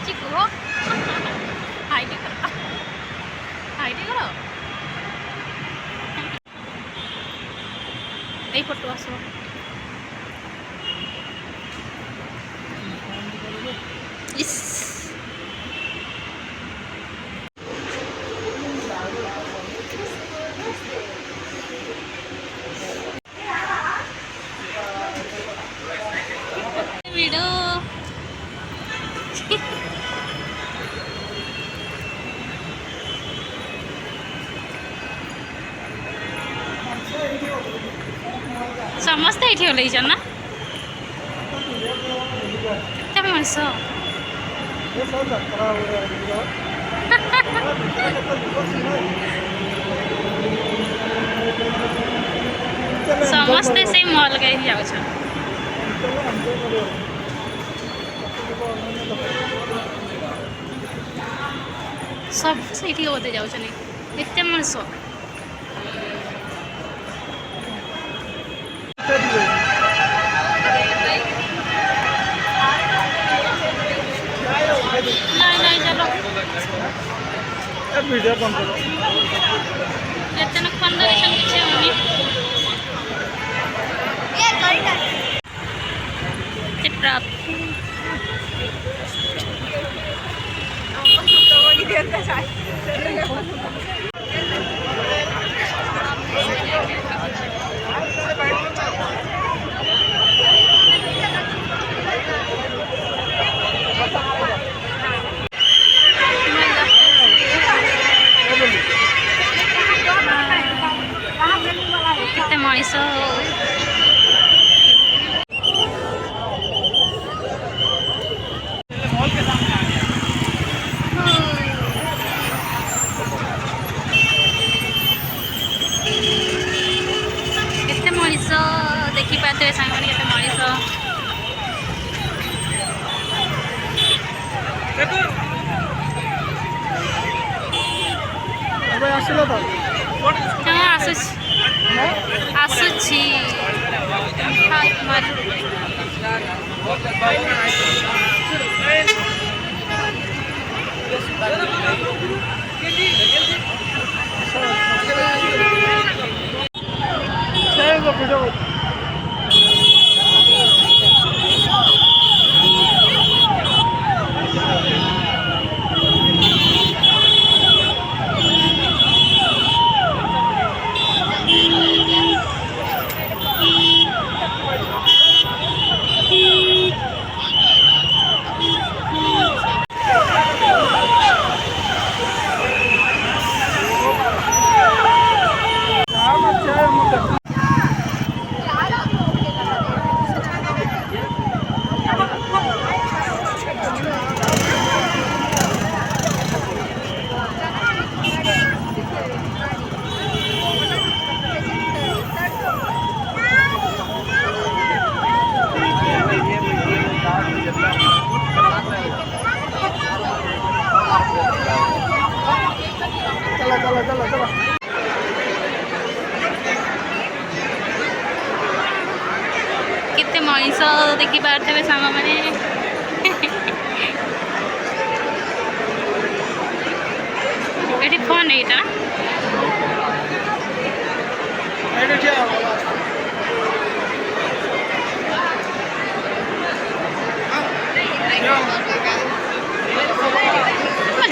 ଲାଗୁଛି କୁହ। ହାଇଟି କର, ହାଇଟି କର। ଏଇ ଫଟୋ ଆସିବ। ଇସ୍ ଭିଡ଼ ସମସ୍ତେ ଏଇଠି ଓହ୍ଲେଇଛ ନା? କେତେ ମଣିଷ ସମସ୍ତେ ସେଇ ମଲ୍ କେ ଯାଉଛନ୍। ସବୁ ସେଇଠି ବୋଧେ ଯାଉଛନ୍ତି, ଏତେ ମଣିଷ। ନାଇଁ ନାଇଁ ଚାଲ ଭିଡ଼ିଓ ବନ୍ଦ କର। ଏତେ ଫୋନ୍ ଧରିଛନ୍ କିଛି ହଉନି। କେତେ ମଣିଷ କେତେ ମଣିଷ ଦେଖିପାରୁଥିବେ ସାଙ୍ଗମାନେ, କେତେ ମଣିଷ। ଆସିଲ ତ? ହଁ ଆସୁଛି ଆସୁଛି। କେତେ ମଣିଷ ଦେଖିପାରୁଥିବେ ସାଙ୍ଗମାନେ। ଏଠି ଫୋନ୍ ଏଇଟା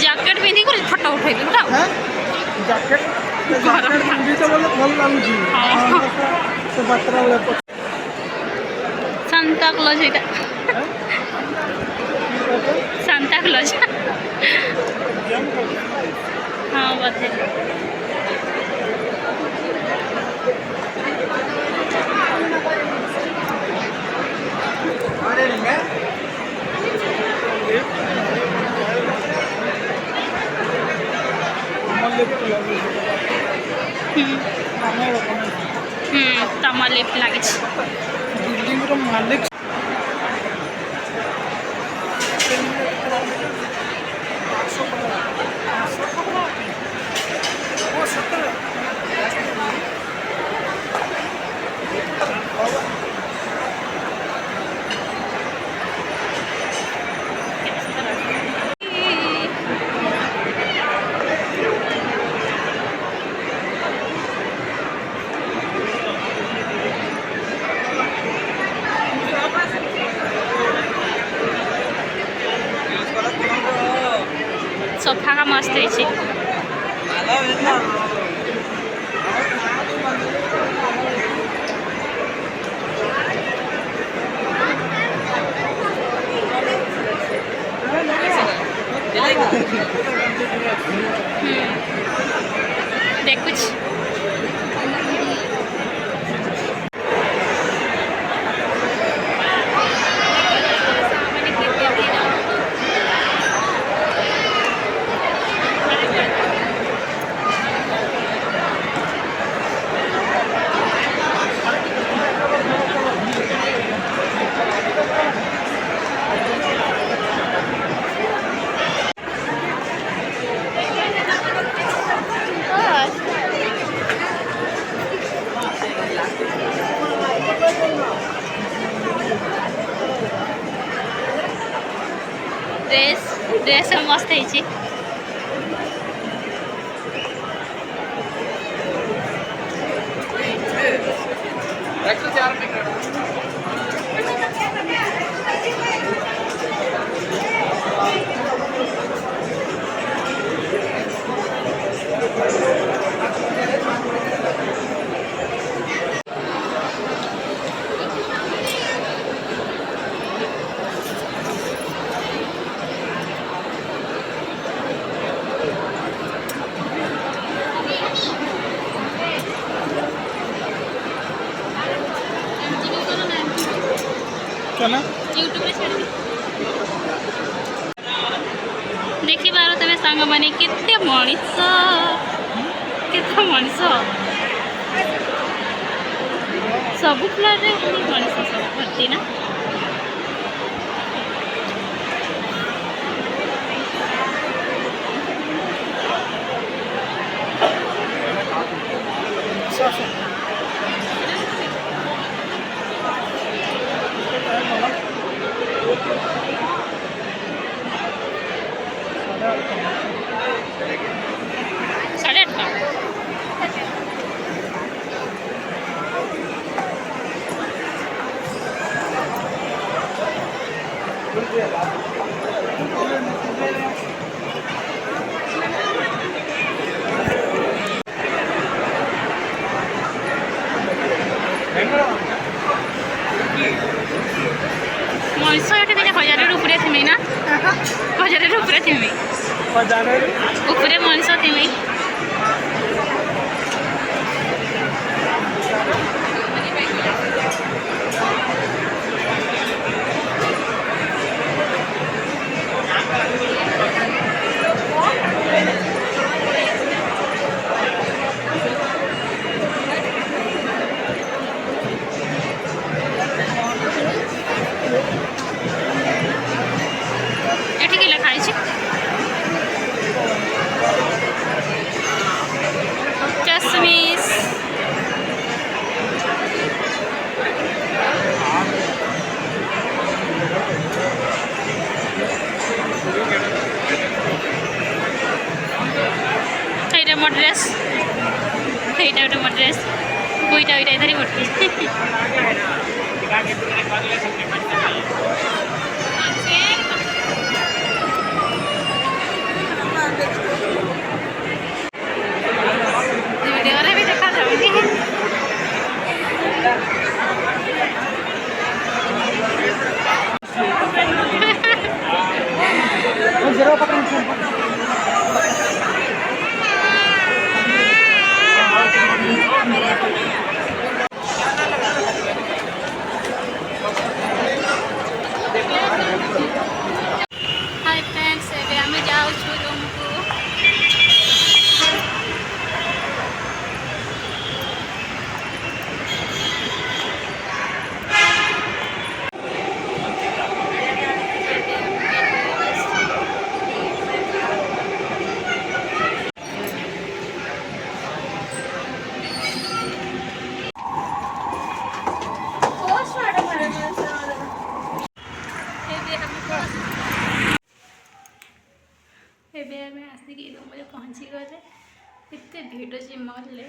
ଜ୍ୟାକେଟ୍ ପିନ୍ଧିକି ଫଟୋ ଉଠେଇଲି ପୁରା। ଜ୍ୟାକେଟ୍ ପିନ୍ଧିଛ ବୋଲେ ଭଲ ଲାଗୁଛି। ସେ ବାତ୍ରା ବେଳେ ସାନ୍ତା କ୍ଲଜ୍ ଏଇଟା, ସାନ୍ତା କ୍ଲଜ୍। ହଁ ବୋଧେ। ତମ ଲିଫ୍ଟ ଲାଗିଛି। ବିଲ୍ଡିଂର ମାଲିକ सोफा का मस्त है। देख कुछ ड्रेस मस्त है। देखी पार तुम सांग मैंने केते मनीष सब फ्लोर रे मनीष सब भर्ती ना। साढ़े 8 का मनीष ये 1000 ऊपर थी ना 1000 ऊपर थी ऊपर मनीष थी। एठी के लिखा है चश्मीस मो ड्रेस ये मो ड्रेस दुईटा दुईटा धरी पड़ती वीडियो भी देखा जाऊँगी। हाय फ्रेंड्स आम जाऊँ रूम को एवं आसिक रूम में पहुँची गले एत भिड़ जे मल्ले